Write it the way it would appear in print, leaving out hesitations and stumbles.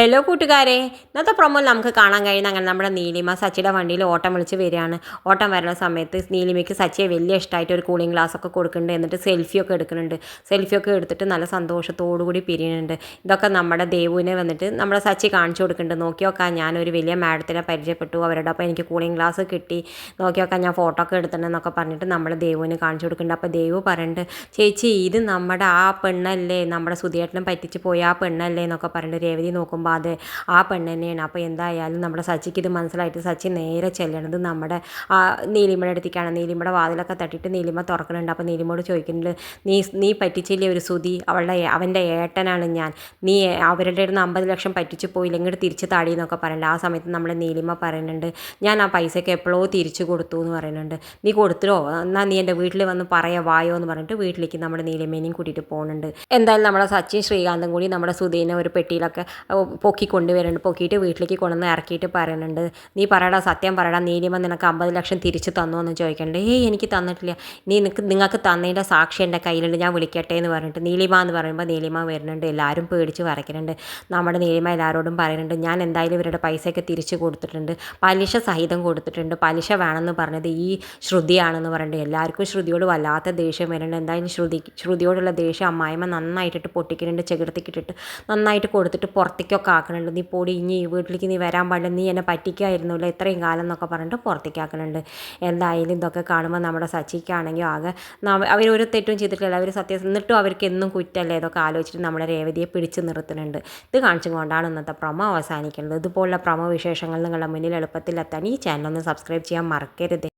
Hello കൂട്ടുകാരെ, ഇന്നത്തെ പ്രൊമോയിൽ നമുക്ക് കാണാൻ കഴിയുന്ന അങ്ങനെ നമ്മുടെ നീലിമ സച്ചിയുടെ വണ്ടിയിൽ ഓട്ടം വിളിച്ച് വരികയാണ്. ഓട്ടം വരുന്ന സമയത്ത് നീലിമയ്ക്ക് സച്ചിയെ വലിയ ഇഷ്ടമായിട്ട് ഒരു കൂളിംഗ് ഗ്ലാസ് ഒക്കെ കൊടുക്കുന്നുണ്ട്. എന്നിട്ട് സെൽഫിയൊക്കെ എടുക്കുന്നുണ്ട്. സെൽഫിയൊക്കെ എടുത്തിട്ട് നല്ല സന്തോഷത്തോടു കൂടി പിരിയുന്നുണ്ട്. ഇതൊക്കെ നമ്മുടെ ദേവുവിനെ വന്നിട്ട് നമ്മുടെ സച്ചി കാണിച്ചു കൊടുക്കുന്നുണ്ട്. നോക്കി നോക്കാൻ ഞാനൊരു വലിയ മാഡത്തിനെ പരിചയപ്പെട്ടു, അവരുടെ അപ്പോൾ എനിക്ക് കൂളിംഗ് ഗ്ലാസ് കിട്ടി, നോക്കി നോക്കാൻ ഞാൻ ഫോട്ടോ ഒക്കെ എടുത്തിട്ടുണ്ടെന്നൊക്കെ പറഞ്ഞിട്ട് നമ്മുടെ ദേവുവിനെ കാണിച്ചു കൊടുക്കുന്നുണ്ട്. അപ്പോൾ ദേവു പറയുന്നുണ്ട്, ചേച്ചി ഇത് നമ്മുടെ ആ പെണ്ണല്ലേ, നമ്മുടെ സുധിയേട്ടനും പറ്റിച്ച് പോയ ആ പെണ്ണല്ലേ എന്നൊക്കെ പറഞ്ഞിട്ട് രേവതി നോക്കുമ്പോൾ അതെ ആ പെണ്ണ് തന്നെയാണ്. അപ്പോൾ എന്തായാലും നമ്മുടെ സച്ചിക്ക് ഇത് മനസ്സിലായിട്ട് സച്ചി നേരെ ചെല്ലണത് നമ്മുടെ ആ നീലിമയുടെ അടുത്തേക്കാണ്. നീലിമയുടെ വാതിലൊക്കെ തട്ടിയിട്ട് നീലിമ തുറക്കുന്നുണ്ട്. അപ്പോൾ നീലിമയോട് ചോദിക്കുന്നുണ്ട്, നീ പറ്റിച്ചില്ലേ ഒരു സുധി, അവൻ്റെ ഏട്ടനാണ് ഞാൻ, നീ അവരുടെ അടുത്ത് 50 ലക്ഷം പറ്റിച്ച് പോയില്ല, ഇങ്ങോട്ട് തിരിച്ച് താടി എന്നൊക്കെ പറയുന്നുണ്ട്. ആ സമയത്ത് നമ്മുടെ നീലിമ പറയുന്നുണ്ട്, ഞാൻ ആ പൈസയ്ക്ക് എപ്പോഴോ തിരിച്ചു കൊടുത്തു എന്ന് പറയുന്നുണ്ട്. നീ കൊടുത്തോ, എന്നാൽ നീ എൻ്റെ വീട്ടിൽ വന്ന് പറയാ വായോ എന്ന് പറഞ്ഞിട്ട് വീട്ടിലേക്ക് നമ്മുടെ നീലിമേനെയും കൂട്ടിയിട്ട് പോകുന്നുണ്ട്. എന്തായാലും നമ്മുടെ സച്ചിൻ ശ്രീകാന്തും കൂടി നമ്മുടെ സുധീനെ ഒരു പെട്ടിയിലൊക്കെ പൊക്കി കൊണ്ടുവരുന്നുണ്ട്. പൊക്കിയിട്ട് വീട്ടിലേക്ക് കൊണ്ടുവന്ന് ഇറക്കിയിട്ട് പറയുന്നുണ്ട്, നീ പറയടാ, സത്യം പറയടാ, നീലിമ നിനക്ക് 50 ലക്ഷം തിരിച്ച് തന്നു എന്ന് ചോദിക്കുന്നുണ്ട്. എനിക്ക് തന്നിട്ടില്ല, നിങ്ങൾക്ക് തന്നതിൻ്റെ സാക്ഷി എൻ്റെ കയ്യിലുണ്ട്, ഞാൻ വിളിക്കട്ടെ എന്ന് പറഞ്ഞിട്ട് നീലിമ എന്ന് പറയുമ്പോൾ നീലിമ വരുന്നുണ്ട്. എല്ലാവരും പേടിച്ച് വരയ്ക്കുന്നുണ്ട്. നമ്മുടെ നീലിമ എല്ലാവരോടും പറയുന്നുണ്ട്, ഞാൻ എന്തായാലും ഇവരുടെ പൈസയൊക്കെ തിരിച്ച് കൊടുത്തിട്ടുണ്ട്, പലിശ സഹിതം കൊടുത്തിട്ടുണ്ട്, പലിശ വേണമെന്ന് പറഞ്ഞത് ഈ ശ്രുതിയാണെന്ന് പറഞ്ഞിട്ട് എല്ലാവർക്കും ശ്രുതിയോട് വല്ലാത്ത ദേഷ്യം വരുന്നുണ്ട്. എന്തായാലും ശ്രുതിയോടുള്ള ദേഷ്യം അമ്മായിമ്മ നന്നായിട്ടിട്ട് പൊട്ടിക്കുന്നുണ്ട്, ചെകിടത്തിക്കിട്ടിട്ട് നന്നായിട്ട് കൊടുത്തിട്ട് പുറത്തേക്കൊക്കെ ആക്കുന്നുണ്ട്. നീ പൊടി, ഇനി ഈ വീട്ടിലേക്ക് നീ വരാൻ പാടില്ല, നീ എന്നെ പറ്റിക്കായിരുന്നില്ല ഇത്രയും കാലം എന്നൊക്കെ പറഞ്ഞിട്ട് പുറത്തേക്ക് ആക്കുന്നുണ്ട്. എന്തായാലും ഇതൊക്കെ കാണുമ്പോൾ നമ്മുടെ സച്ചിക്കാണെങ്കിൽ ആകെ അവരൊരു തെറ്റും ചെയ്തിട്ടില്ല, അവർ സത്യം എന്നിട്ടും അവർക്ക് എന്നും കുറ്റല്ലേ, ഇതൊക്കെ ആലോചിച്ചിട്ട് നമ്മുടെ രേവതിയെ പിടിച്ച് നിർത്തുന്നുണ്ട്. ഇത് കാണിച്ചുകൊണ്ടാണ് ഇന്നത്തെ പ്രൊമോ അവസാനിക്കുന്നത്. ഇതുപോലുള്ള പ്രൊമോ വിശേഷങ്ങൾ നിങ്ങളുടെ മുന്നിൽ എളുപ്പത്തിൽ എത്താൻ ഈ ചാനൽ ഒന്ന് സബ്സ്ക്രൈബ് ചെയ്യാൻ മറക്കരുത്.